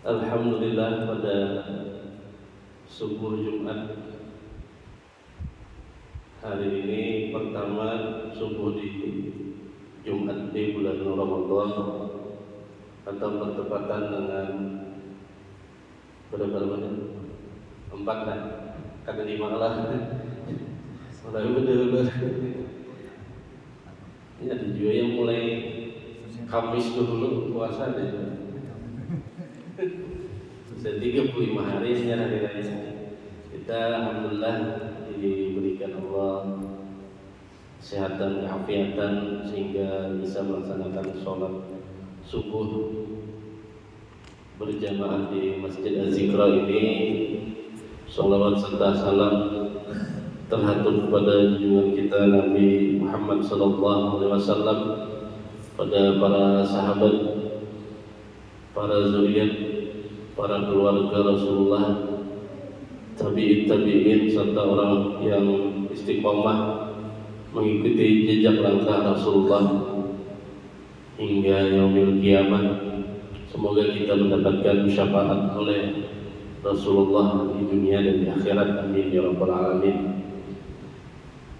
Alhamdulillah, pada subuh Jumat hari ini pertama subuh di Jumat di bulan Ramadan atau bertepatan dengan berapa menit? 4 lah, kata 5 lah. Mulai betul. Ini ada juga yang mulai Kamis dulu puasa deh. Sudah 35 hari secara hari raya. Kita alhamdulillah diberikan Allah kesehatan, keafiatan sehingga bisa melaksanakan sholat subuh berjamaah di Masjid Az-Zikra ini. Sholawat serta salam terhatur kepada junjungan kita Nabi Muhammad SAW, pada para sahabat, para zuriat, para keluarga Rasulullah, tabi'in serta orang yang istiqomah mengikuti jejak langkah Rasulullah hingga yaumil kiamah. Semoga kita mendapatkan syafaat oleh Rasulullah di dunia dan di akhirat, amin ya rabbal alamin.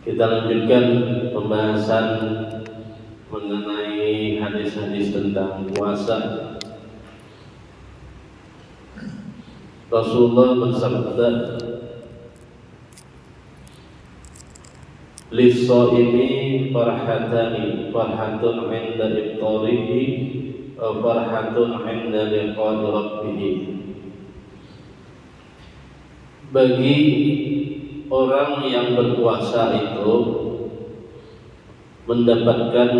Kita lanjutkan pembahasan mengenai hadis-hadis tentang puasa. Rasulullah bersabda, "Lis-shaimi farhatani, farhatun 'inda iftarihi wa farhatun 'inda liqa'i rabbih." Bagi orang yang berpuasa itu mendapatkan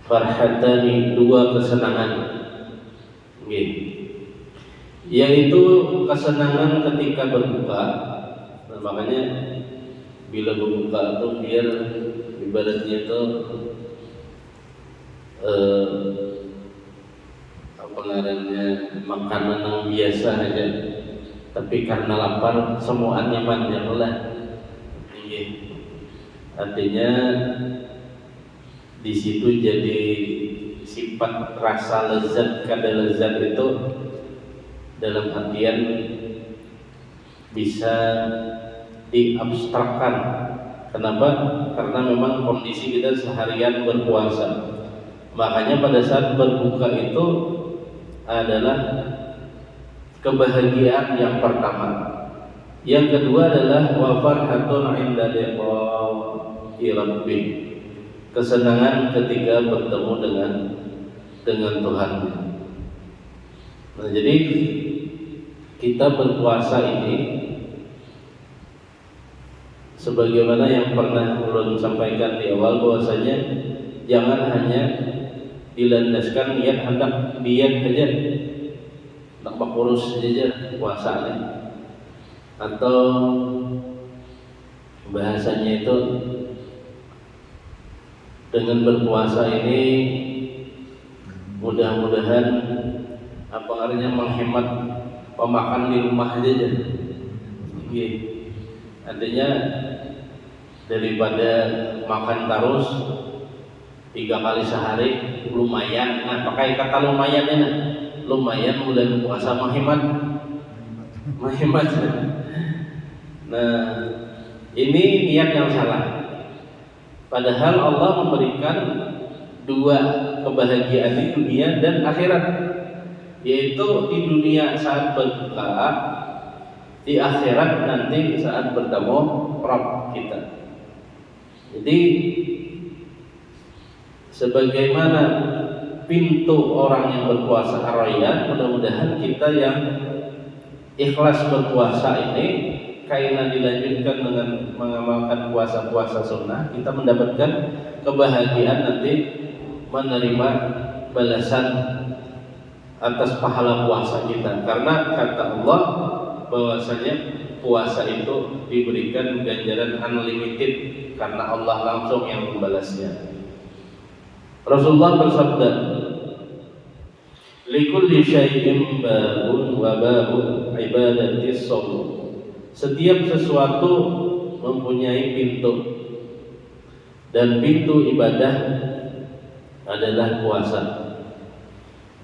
farhatani, 2 kesenangan, yaitu kesenangan ketika berbuka. Nah, makanya bila berbuka itu biar ibaratnya itu apa namanya, makanan yang biasa aja, tapi karena lapar semua nyaman ya Allah. Artinya di situ jadi sifat rasa lezat, kadar lezat itu dalam artian bisa diabstrakkan. Kenapa? Karena memang kondisi kita seharian berpuasa. Makanya pada saat berbuka itu adalah kebahagiaan yang pertama. Yang kedua adalah wa farhatun 'inda liqa'i rabbih, kesenangan ketika bertemu dengan Tuhan. Nah, jadi kita berpuasa ini sebagaimana yang pernah ulun sampaikan di awal, bahwasanya jangan hanya dilandaskan niat hendak diet saja, hendak kurus saja puasanya, atau bahasanya itu dengan berpuasa ini mudah-mudahan apa artinya menghemat pemakan di rumah aja. Artinya daripada makan terus 3 kali sehari lumayan. Nah, pakai kata lumayan ya, lumayan bulan puasa menghemat. Nah, ini niat yang salah. Padahal Allah memberikan 2 kebahagiaan di dunia dan akhirat, yaitu di dunia saat berbuka, di akhirat nanti saat bertemu Rabb kita. Jadi sebagaimana pintu orang yang berpuasa ar-rayyan, mudah-mudahan kita yang ikhlas berpuasa ini, karena dilanjutkan dengan mengamalkan puasa-puasa sunnah, kita mendapatkan kebahagiaan nanti menerima balasan atas pahala puasa kita. Karena kata Allah bahwasanya puasa itu diberikan ganjaran unlimited karena Allah langsung yang membalasnya. Rasulullah bersabda, "Likulli syai'in babun wa babun ibadatis shaum." Setiap sesuatu mempunyai pintu, dan pintu ibadah adalah puasa.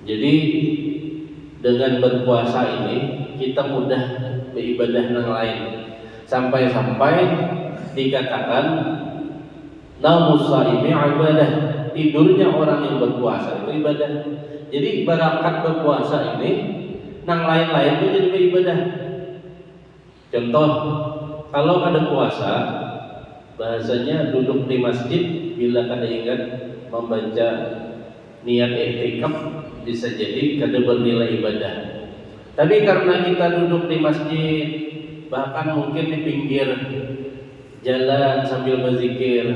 Jadi dengan berpuasa ini kita mudah beribadah yang lain, sampai-sampai dikatakan naumus shaimi ibadah, tidurnya orang yang berpuasa itu ibadah. Jadi barakat berpuasa ini nang lain-lain itu jadi beribadah. Contoh, kalau ada puasa, bahasanya duduk di masjid bila kada ingat membaca niat i'tikaf bisa jadi kada bernilai ibadah. Tapi karena kita duduk di masjid, bahkan mungkin di pinggir jalan sambil berzikir,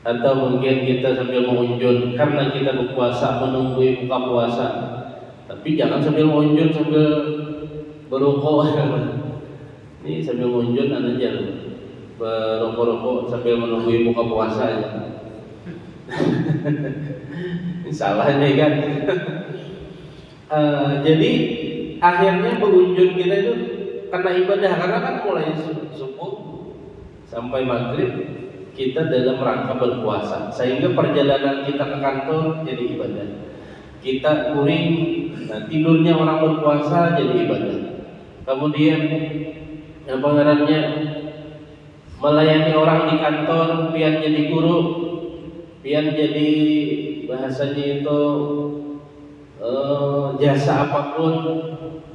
atau mungkin kita sambil mengunjun karena kita berpuasa menunggu buka puasa. Tapi jangan sambil mengunjun sambil berokok. Ini sambil mengunjun aja berokok-rokok sambil menunggu buka puasa aja. Salah nih kan. Jadi akhirnya pengunjung kita itu karena ibadah, karena kan mulai subuh sampai maghrib kita dalam rangka berpuasa, sehingga perjalanan kita ke kantor jadi ibadah. Kita kuring, nah tidurnya orang berpuasa jadi ibadah. Kemudian apa ngarannya, melayani orang di kantor, pian jadi guru, pian jadi bahasanya itu jasa apapun,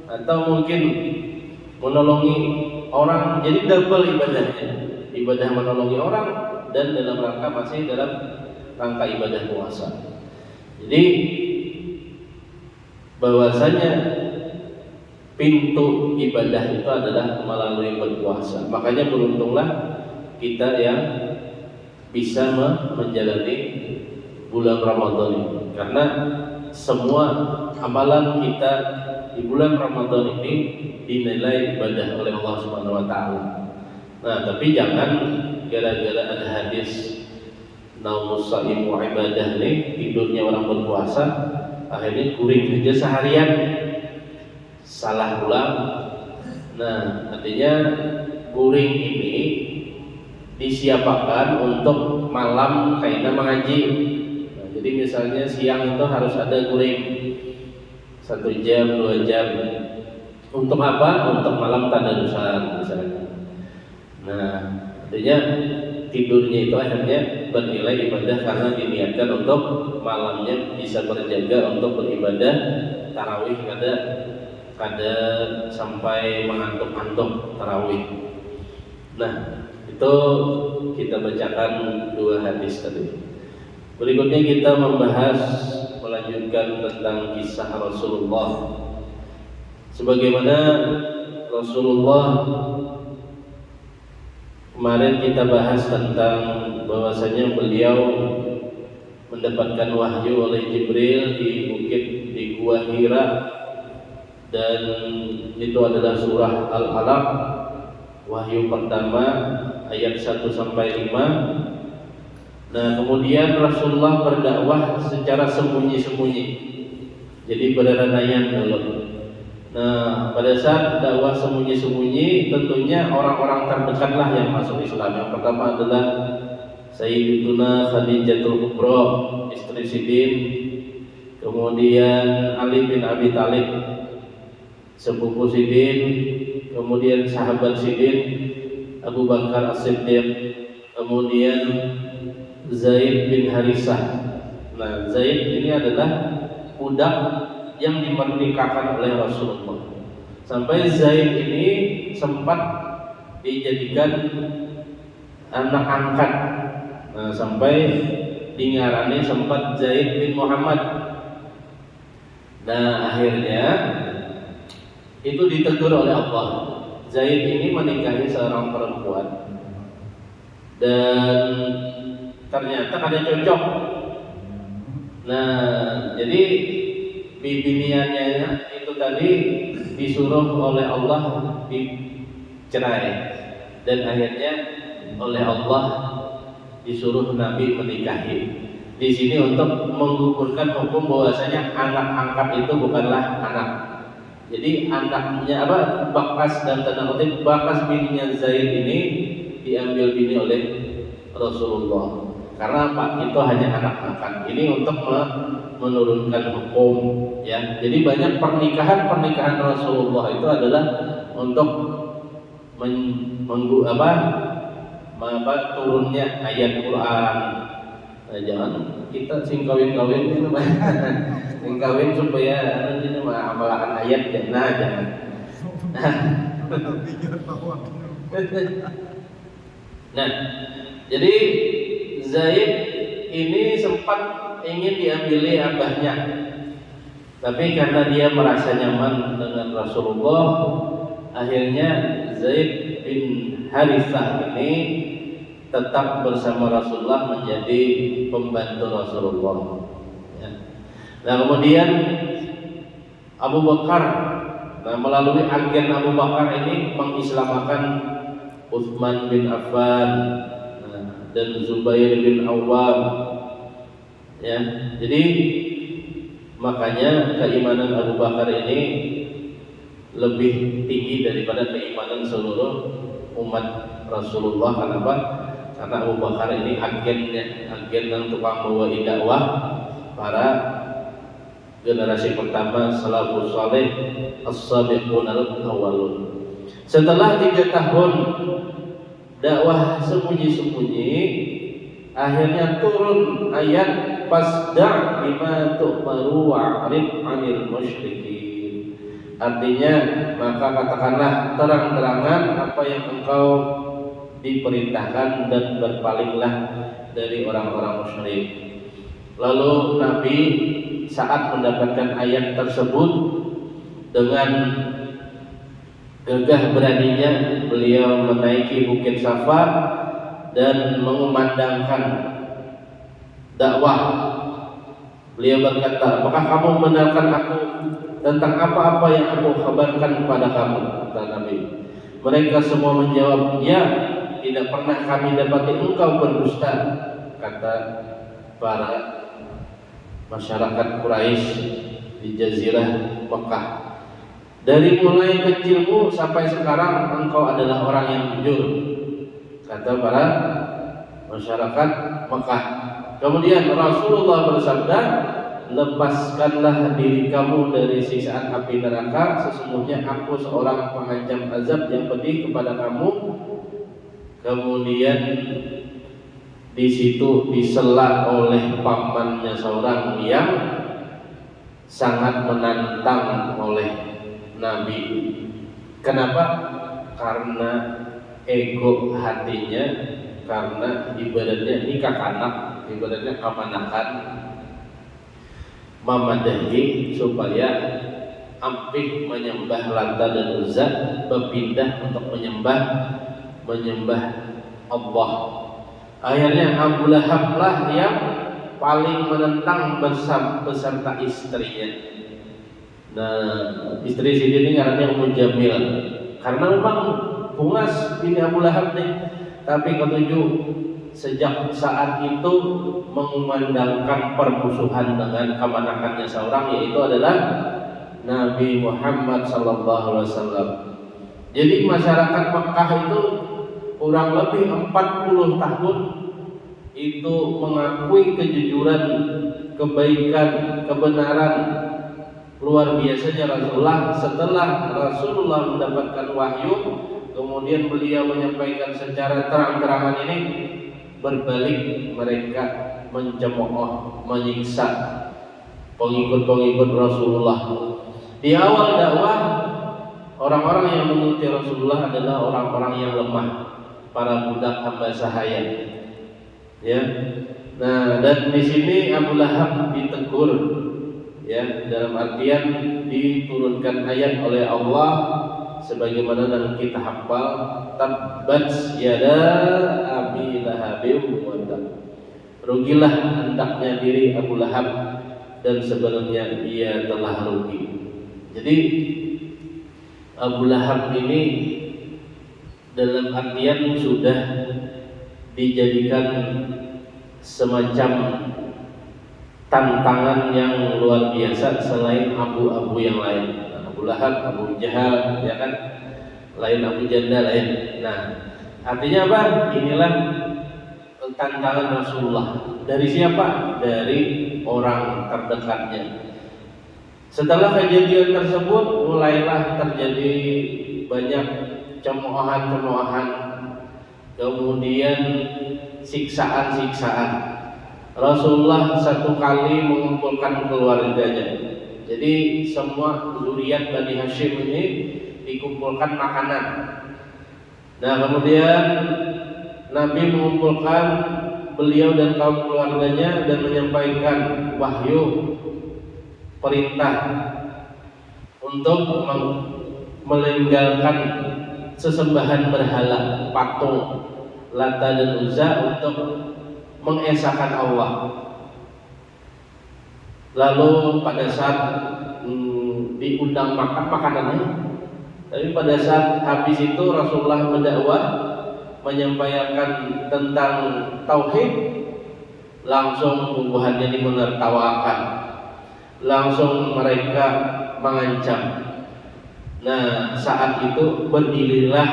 atau mungkin menolongi orang, jadi double ibadahnya. Ibadah menolongi orang dan dalam rangka masih dalam rangka ibadah puasa. Jadi bahwasanya pintu ibadah itu adalah melalui berpuasa. Makanya beruntunglah kita yang bisa menjalani bulan Ramadan ini, karena semua amalan kita di bulan Ramadan ini dinilai ibadah oleh Allah Subhanahu wa taala. Nah, tapi jangan gara-gara ada hadis naumus shaimu ibadah nih, tidurnya orang berpuasa, akhirnya kuring aja seharian, salah ulang. Nah, artinya kuring ini disiapkan untuk malam kaitan mengaji. Nah, jadi misalnya siang itu harus ada kuring 1 jam, 2 jam. Untuk apa? Untuk malam tadarusan misalnya. Nah, artinya tidurnya itu akhirnya bernilai ibadah karena diniatkan untuk malamnya bisa berjaga untuk beribadah tarawih, kada sampai mengantuk-antuk tarawih. Nah, itu kita bacakan 2 hadis tadi. Berikutnya kita melanjutkan tentang kisah Rasulullah. Sebagaimana Rasulullah kemarin kita bahas tentang bahwasanya beliau mendapatkan wahyu oleh Jibril di bukit di Gua Hira, dan itu adalah surah Al-Alaq, wahyu pertama ayat 1 sampai 5. Nah, kemudian Rasulullah berdakwah secara sembunyi-sembunyi. Jadi beranayan dulu. Nah, pada saat dakwah sembunyi-sembunyi, tentunya orang-orang terdekatlah yang masuk Islam. Yang pertama adalah Sayyidatuna Khadijatul Kubra, istri Sidin. Kemudian Ali bin Abi Thalib, sepupu Sidin. Kemudian sahabat Sidin, Abu Bakar As-Siddiq. Kemudian Zaid bin Harisah. Nah, Zaid ini adalah budak yang dimerdekakan oleh Rasulullah. Sampai Zaid ini sempat dijadikan anak angkat. Nah, sampai dingarani sempat Zaid bin Muhammad. Nah, akhirnya itu ditegur oleh Allah. Zaid ini menikahi seorang perempuan dan ternyata ada cocok. Nah, jadi bibiniannya itu tadi disuruh oleh Allah dicerai, dan akhirnya oleh Allah disuruh Nabi menikahi. Di sini untuk menggugurkan hukum bahwasanya anak angkat itu bukanlah anak. Jadi anaknya Bakas dan tanda kutip Bakas bininya Zaid ini diambil bini oleh Rasulullah. Karena apa? Itu hanya anak angkat. Ini untuk menurunkan hukum, ya. Jadi banyak pernikahan Rasulullah itu adalah untuk turunnya ayat Quran. Nah, jangan kita sing kawin-kawin itu sing kawin supaya ini amalan ayat jangan. Nah, jadi Zaid ini sempat ingin diambil abahnya, tapi karena dia merasa nyaman dengan Rasulullah, akhirnya Zaid bin Harithah ini tetap bersama Rasulullah menjadi pembantu Rasulullah. Ya. Nah kemudian Abu Bakar, melalui agen Abu Bakar ini mengislamkan Utsman bin Affan dan Zubair bin Awwam. Ya, jadi makanya keimanan Abu Bakar ini lebih tinggi daripada keimanan seluruh umat Rasulullah. Kenapa? Karena Abu Bakar ini agen yang tukang bawa dakwah para generasi pertama salafus saleh as-sabiqun al-awwalun. Setelah 3 tahun dakwah sembunyi-sembunyi, akhirnya turun ayat fasda' bima tu'maru wa'rid 'anil musyrikin. Artinya, maka katakanlah terang-terangan apa yang engkau diperintahkan dan berpalinglah dari orang-orang musyrik. Lalu Nabi saat mendapatkan ayat tersebut dengan gagah beraninya beliau menaiki Bukit Safa dan mengumandangkan dakwah. Beliau berkata, apakah kamu membenarkan aku tentang apa-apa yang aku kabarkan kepada kamu? Kata Nabi. Mereka semua menjawab, ya, tidak pernah kami dapati engkau berdusta. Kata para masyarakat Quraisy di Jazirah Mekah. Dari mulai kecilmu sampai sekarang engkau adalah orang yang jujur, kata para masyarakat Mekah. Kemudian Rasulullah bersabda, lepaskanlah diri kamu dari siksaan api neraka, sesungguhnya aku seorang pengancam azab yang pedih kepada kamu. Kemudian di situ disela oleh pamannya seorang yang sangat menantang oleh Nabi. Kenapa? Karena ego hatinya, karena ibadatnya nikah anak, ibadatnya kamanakan, memadahi supaya ampih menyembah Lata dan Uzza, berpindah untuk menyembah Allah. Akhirnya Abu Lahab lah yang paling menentang beserta istrinya. Nah, istri sini ngarannya Ummu Jamil, karena memang pungas bini Abu Lahab nih. Tapi ketujuh, sejak saat itu mengumandangkan permusuhan dengan kemanakannya seorang, yaitu adalah Nabi Muhammad SAW. Jadi masyarakat Mekah itu kurang lebih 40 tahun itu mengakui kejujuran, kebaikan, kebenaran. Luar biasanya Rasulullah. Setelah Rasulullah mendapatkan wahyu, kemudian beliau menyampaikan secara terang-terangan ini, berbalik mereka mencemooh, menyiksa pengikut-pengikut Rasulullah. Di awal dakwah, orang-orang yang mengikuti Rasulullah adalah orang-orang yang lemah, para budak hamba sahaya. Ya. Nah, dan di sini Abu Lahab ditegur, ya, dalam artian diturunkan ayat oleh Allah sebagaimana yang kita hafal, tabbat yada abi lahabin wa tab. Rugilah hendaknya diri Abu Lahab dan sebenarnya ia telah rugi. Jadi Abu Lahab ini dalam artian sudah dijadikan semacam tantangan yang luar biasa selain abu-abu yang lain. Abu Abu Lahab, Abu Jahal, ya kan? Lain Abu Janda lain. Nah, artinya apa? Inilah tantangan Rasulullah. Dari siapa? Dari orang terdekatnya. Setelah kejadian tersebut, mulailah terjadi banyak cemoohan-cemoohan, kemudian siksaan-siksaan. Rasulullah satu kali mengumpulkan keluarganya. Jadi semua zuriat Bani Hashim ini dikumpulkan makanan. Nah, kemudian Nabi mengumpulkan beliau dan kaum keluarganya dan menyampaikan wahyu perintah untuk meninggalkan sesembahan berhala, patung Lata dan Uzza untuk mengesahkan Allah. Lalu pada saat diundang makan makanannya, tapi pada saat habis itu Rasulullah mendakwah, menyampaikan tentang tauhid, langsung bubuhannya menertawakan, langsung mereka mengancam. Nah, saat itu berdirilah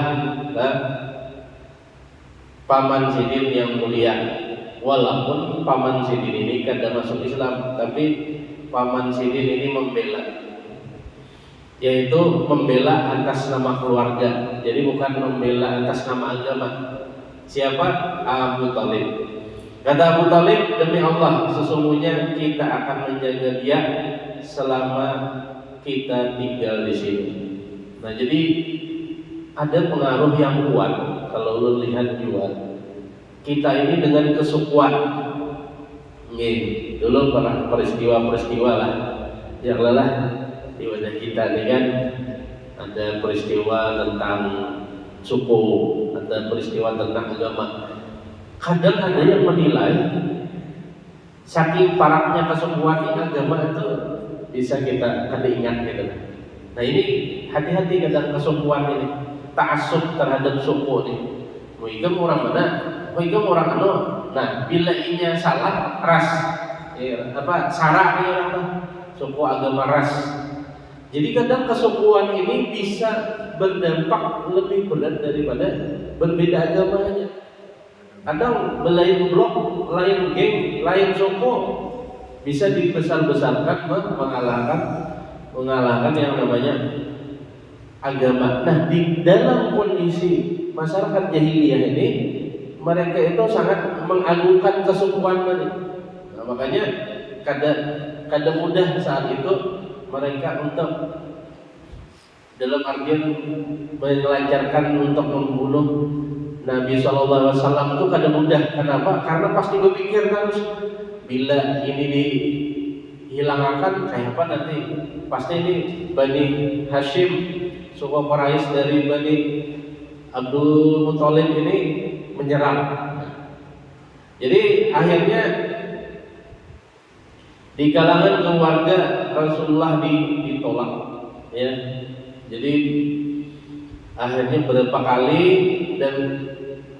Paman Sidin yang mulia. Walaupun Paman Sidin ini kada masuk Islam, tapi Paman Sidin ini membela, yaitu membela atas nama keluarga. Jadi bukan membela atas nama agama. Siapa? Abu Thalib. Kata Abu Thalib, demi Allah, sesungguhnya kita akan menjaga dia selama kita tinggal di sini. Nah, jadi ada pengaruh yang kuat kalau lu lihat juga. Kita ini dengan kesukuan. Nih, dulu pernah peristiwa-peristiwa lah yang lelah di wajah kita nih kan. Ada peristiwa tentang suku, ada peristiwa tentang agama. Kadang ada yang menilai saking parahnya kesukuan ini agama itu bisa kita kada ingat gitu. Nah, ini hati-hati kadang kesukuan ini, ta'assub terhadap suku nih. Muigam orang mana? Muigam orang anu. Nah, bila inya salah ras, sara ya orang suku agama ras. Jadi kadang kesukuan ini bisa berdampak lebih berat daripada berbeda agamanya. Kadang lain blok, lain geng, lain suku bisa dibesar-besarkan mengalahkan yang namanya agama. Nah, di dalam kondisi masyarakat jahiliyah ini, mereka itu sangat mengagungkan kesukuan tadi. Nah, makanya kada mudah saat itu mereka untuk dalam artian melancarkan untuk membunuh Nabi SAW itu kada mudah. Kenapa? Karena pasti berpikir terus, bila ini dihilangkan kayak apa nanti? Pasti ini Bani Hashim, suku Quraisy dari Bani Abdul Muthalib ini menyerang. Jadi akhirnya di kalangan keluarga Rasulullah ditolak, ya. Jadi akhirnya beberapa kali dan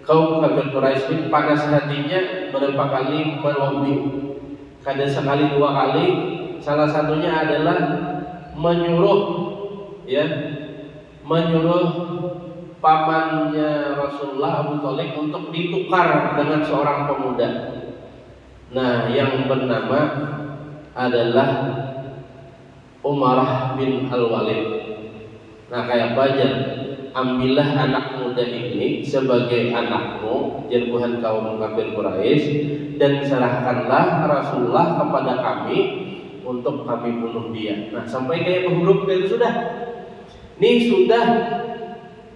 kaum kafir Quraisy ini panas hatinya beberapa kali melobi. Kada sekali dua kali. Salah satunya adalah menyuruh pamannya Rasulullah Abu Thalib untuk ditukar dengan seorang pemuda. Nah, yang bernama adalah Umarah bin Al-Walid. Nah, kayak bajar, ambillah anak muda ini sebagai anakmu, jerbuhan kaum kafir Quraisy, dan serahkanlah Rasulullah kepada kami untuk kami bunuh dia. Nah, sampai kayak huruf itu sudah. Ini sudah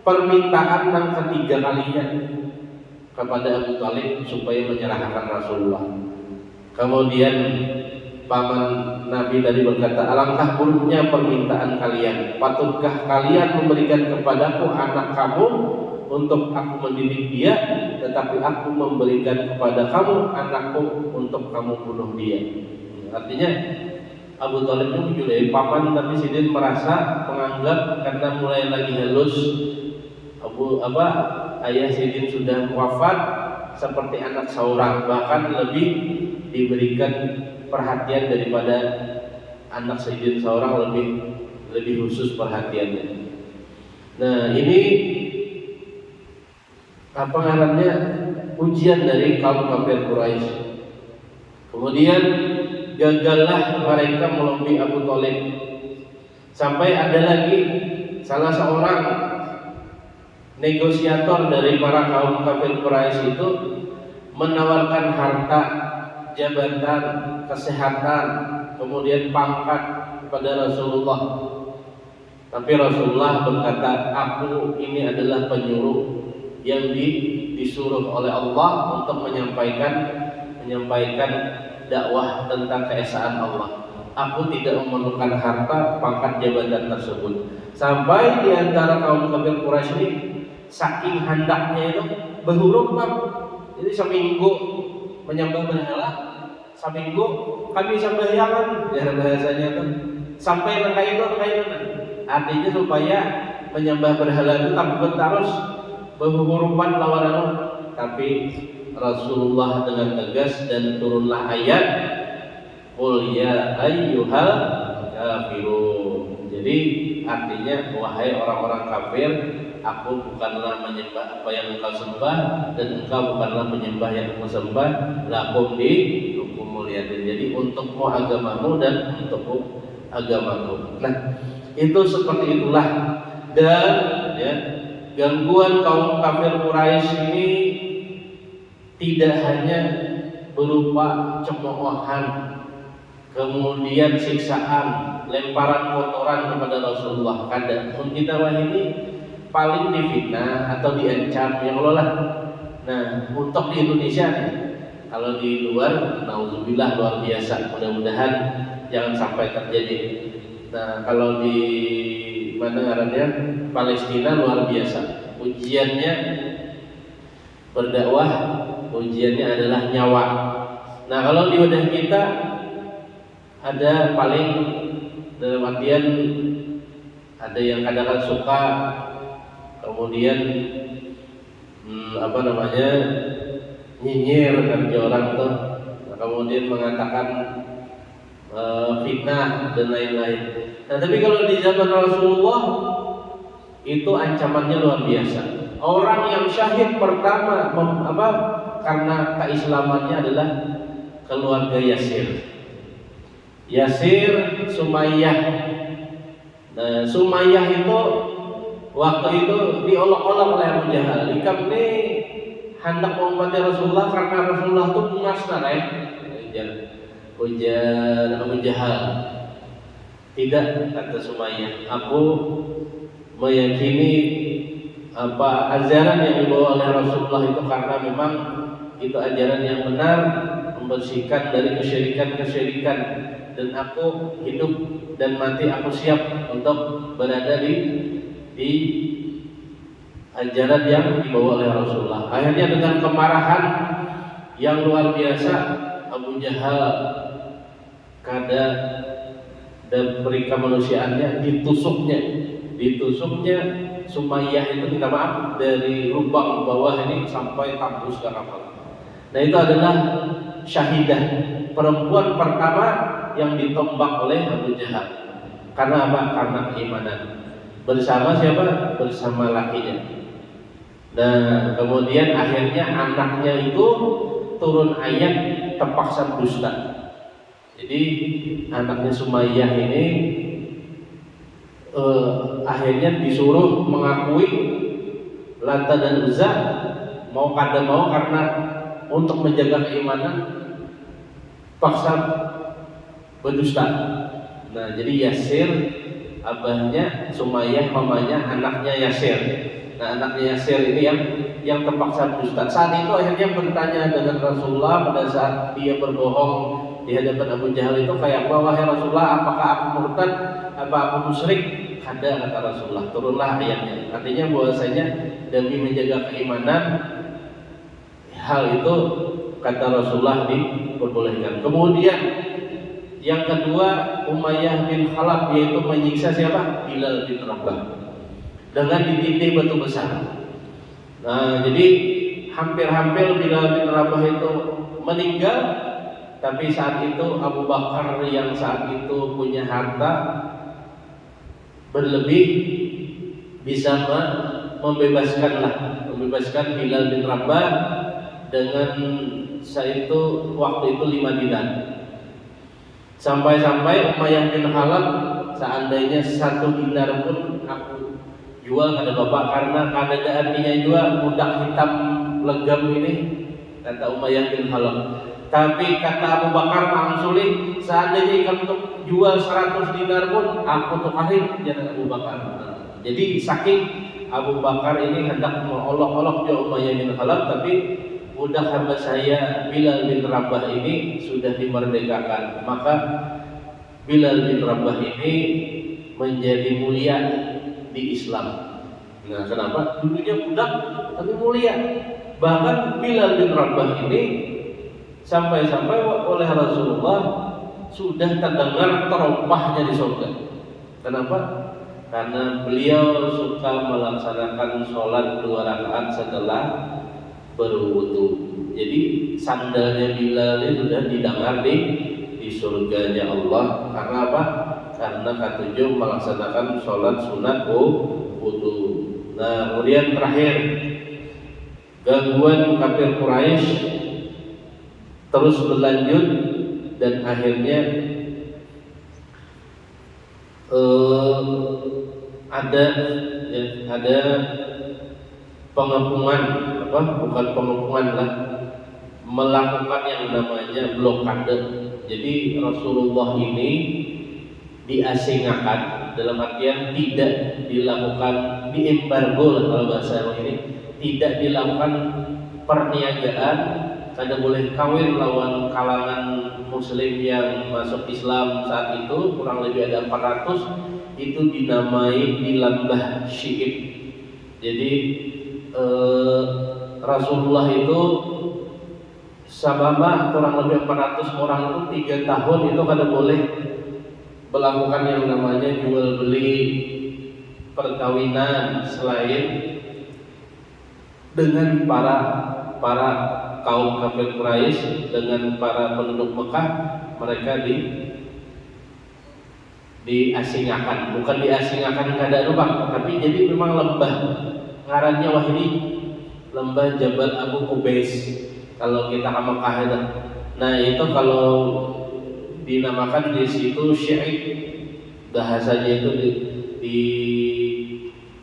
permintaan yang ketiga kalinya kepada Abu Thalib supaya menyerahkan Rasulullah. Kemudian paman Nabi tadi berkata, alangkah buruknya permintaan kalian. Patutkah kalian memberikan kepadaku anak kamu untuk aku mendidik dia, tetapi aku memberikan kepada kamu anakku untuk kamu bunuh dia. Artinya Abu Thalib itu menjulai paman, tapi Sidin merasa menganggap karena mulai lagi halus ayah Sidin sudah wafat seperti anak seorang, bahkan lebih diberikan perhatian daripada anak Sidin seorang, lebih khusus perhatiannya. Nah, ini apa namanya, ujian dari kaum kafir Quraisy. Kemudian gagallah mereka melobi Abu Thalib. Sampai ada lagi salah seorang negosiator dari para kaum kafir Quraisy itu menawarkan harta, jabatan, kesehatan, kemudian pangkat kepada Rasulullah. Tapi Rasulullah berkata, aku ini adalah penyuruh yang disuruh oleh Allah untuk menyampaikan dakwah tentang keesaan Allah. Aku tidak memerlukan harta, pangkat, jabatan tersebut. Sampai di antara kaum kafir Quraisy ini saking handaknya itu berhuruf, Pak. Jadi seminggu menyembah berhala, seminggu kami sembahyang, ya bahasanya itu sampai nengkai itu. Artinya supaya menyembah berhala itu takut terus berhurupan lawan Allah. Tapi Rasulullah dengan tegas dan turunlah ayat Qul ya ayyuhal kafirun. Jadi artinya, wahai orang-orang kafir, aku bukanlah menyembah apa yang engkau sembah, dan engkau bukanlah menyembah yang aku sembah. Lakum dinukum liatin. Jadi untukmu agamamu dan untukmu agamaku. Nah, itu seperti itulah. Dan ya, gangguan kaum kafir Quraisy ini tidak hanya berupa cemoohan, kemudian siksaan, lemparan kotoran kepada Rasulullah. Kadang kita ini paling difitnah atau diancam, ya Allah lah. Nah, untuk di Indonesia nih, kalau di luar, nauzubillah, luar biasa. Mudah-mudahan jangan sampai terjadi. Nah, kalau di mana ngarannya, Palestina, luar biasa. Ujiannya berdakwah, ujiannya adalah nyawa. Nah, kalau di wadah kita ada paling dalam artian ada yang kadang-kadang suka, kemudian nyinyir kan ke orang tuh, kemudian mengatakan fitnah dan lain-lain. Nah, tapi kalau di zaman Rasulullah itu ancamannya luar biasa. Orang yang syahid pertama karena keislamannya adalah keluarga Yasir, Sumayyah. Nah, Sumayyah itu waktu itu diolok-olok oleh Abu Jahal. Ikam ini hendak mengumumkan Rasulullah karena Rasulullah itu puas ujar Abu Jahal. Tidak, kata Sumayyah, aku meyakini ajaran yang dibawa oleh Rasulullah itu karena memang itu ajaran yang benar, membersihkan dari kesyirikan, dan aku hidup dan mati aku siap untuk berada di ajaran yang dibawa oleh Rasulullah. Akhirnya dengan kemarahan yang luar biasa, Abu Jahal dan peri kemanusiaannya ditusuknya Sumayyah itu, minta maaf, dari lubang bawah ini sampai tembus ke kepala. Nah, itu adalah syahidah, perempuan pertama yang ditembak oleh Abu Jahal. Karena apa? Karena keimanan. Bersama siapa? Bersama lakinya. Nah, kemudian akhirnya anaknya itu turun ayat terpaksa dusta. Jadi anaknya Sumayyah ini akhirnya disuruh mengakui Lata dan Uzza, mau karena untuk menjaga keimanan paksa berdusta. Nah, jadi Yasir abahnya Sumayyah, mamanya anaknya Yasir. Nah, anaknya Yasir ini yang terpaksa berdusta. Saat itu akhirnya bertanya dengan Rasulullah pada saat dia berbohong di hadapan Abu Jahal itu, kayak wahai Rasulullah, apakah aku murtad, apa aku musyrik? Ada, kata Rasulullah. Turunlah ayatnya. Artinya bahwasanya demi menjaga keimanan, hal itu kata Rasulullah diperbolehkan. Kemudian yang kedua, Umayyah bin Khalaf, yaitu menyiksa siapa? Bilal bin Rabah dengan ditindih batu besar. Nah, jadi hampir-hampir Bilal bin Rabah itu meninggal. Tapi saat itu Abu Bakar yang saat itu punya harta berlebih bisa membebaskan Bilal bin Rabah dengan saat itu waktu itu 5 dinar. Sampai-sampai Umayyah bin Khalaf, seandainya 1 dinar pun aku jual pada bapak, karena ada artinya juga budak hitam legam ini, kata Umayyah bin Khalaf. Tapi kata Abu Bakar Al-Sulit, seandainya ikan untuk jual 100 dinar pun aku tukarin, jangan Abu Bakar. Jadi saking Abu Bakar ini hendak mengolok-olok dia Umayyah bin Khalaf, tapi budak hamba saya Bilal bin Rabah ini sudah dimerdekakan. Maka Bilal bin Rabah ini menjadi mulia di Islam. Nah, kenapa? Dulunya budak tapi mulia. Bahkan Bilal bin Rabah ini sampai-sampai oleh Rasulullah sudah terdengar terompahnya di surga. Kenapa? Karena beliau suka melaksanakan sholat 2 rakaat setelah berwudu. Jadi sandalnya Bilal itu sudah didengar di surganya Allah. Karena apa? Karena ketujuh melaksanakan sholat sunat wudu. Nah, kemudian terakhir, gangguan kafir Quraisy terus berlanjut dan akhirnya ada pengepungan, bukan pengepungan lah, melakukan yang namanya blokade. Jadi Rasulullah ini diasingkan, dalam artian tidak dilakukan, diembargo kalau bahasa ini, tidak dilakukan perniagaan, kada boleh kawin lawan kalangan muslim yang masuk Islam saat itu, kurang lebih ada 400, itu dinamai dilambah syiib. Jadi Rasulullah itu sababa kurang lebih 400 orang itu 3 tahun itu kada boleh melakukan yang namanya jual beli perkawinan selain dengan para kaum kafir Quraisy, dengan para penduduk Mekah. Mereka diasingkan, bukan diasingkan kada rubah, tapi jadi memang lembah, ngarannya wahidi lembah Jabal Abu Qubais kalau kita ke Mekah itu. Nah, itu kalau dinamakan di situ Syi'ib, bahasanya itu di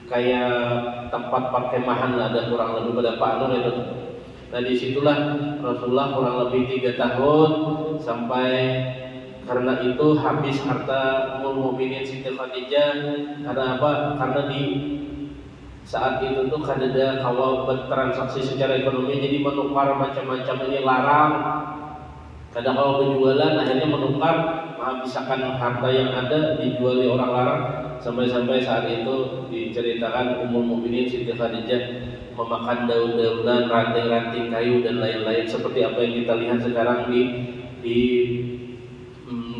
kayak tempat perkemahan, ada kurang lebih pada Pak Nur itu. Nah, disitulah Rasulullah kurang lebih 3 tahun, sampai karena itu habis harta Ummul Mukminin Siti Khadijah. Karena apa? Karena di saat itu tuh kada ada kalau bertransaksi secara ekonomi, jadi menukar macam-macam ini larang. Kadang kalau penjualan akhirnya menukar, menghabiskan harta yang ada dijual di orang larang, sampai-sampai saat itu diceritakan Ummul Mukminin Siti Khadijah memakan daun-daunan, ranting-ranting kayu dan lain-lain, seperti apa yang kita lihat sekarang di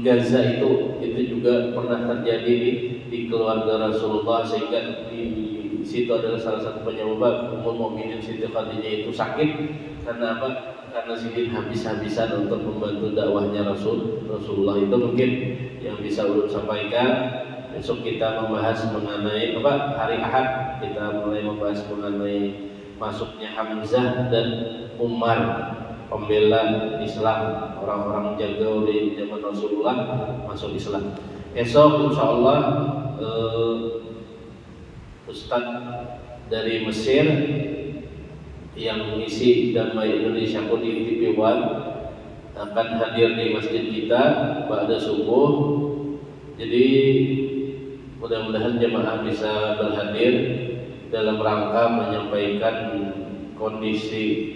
Gaza itu juga pernah terjadi di keluarga Rasulullah, sehingga di situ adalah salah satu penyebab Ummul Mukminin Siti Khadijah itu sakit. Karena apa? Karena Sidin habis-habisan untuk membantu dakwahnya Rasulullah. Itu mungkin yang bisa ulun sampaikan. Besok kita membahas mengenai hari Ahad kita mulai membahas mengenai masuknya Hamzah dan Umar, pembela Islam, orang-orang jago di zaman Rasulullah masuk Islam. Esok insya Allah Ustadz dari Mesir yang mengisi Damai Indonesia di TV One akan hadir di masjid kita pada subuh. Jadi mudah-mudahan jemaah bisa berhadir dalam rangka menyampaikan kondisi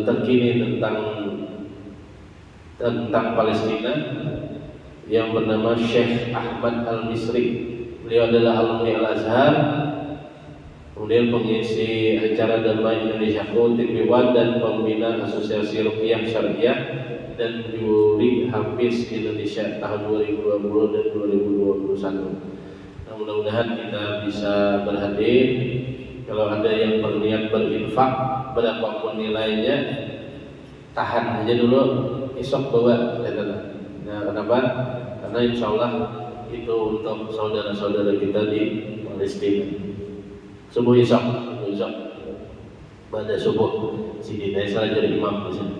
terkini tentang Palestina yang bernama Syekh Ahmad Al-Misri. Beliau adalah alumni Al-Azhar, kemudian pengisi acara Damai Indonesia TV One dan pembina Asosiasi Ruqyah Syariah dan juri Hafiz Indonesia tahun 2020 dan 2021. Nah, mudah-mudahan kita bisa berhadir. Kalau ada yang berniat berinfak berapapun nilainya, tahan aja dulu, esok bawa. Nah, kenapa? Karena insya Allah itu untuk saudara-saudara kita di Palestina. Subuh isyak pada subuh sini saya jadi imam di sini.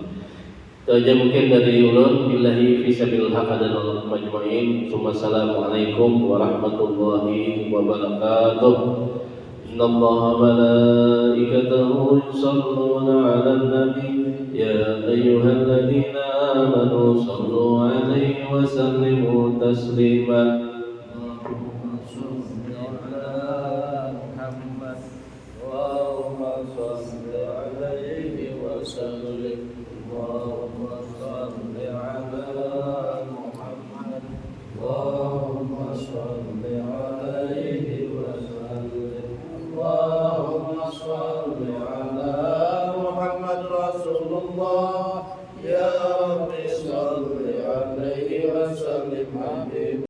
Itu aja mungkin dari ulun. Billahi fisabilillah hadanal majmu'in. Assalamualaikum warahmatullahi wabarakatuh. Innallaha malaikatahu yusalluna 'alan nabi ya ayyuhalladzina amanu sallu 'alaihi wa sallimu taslima. اللهم صل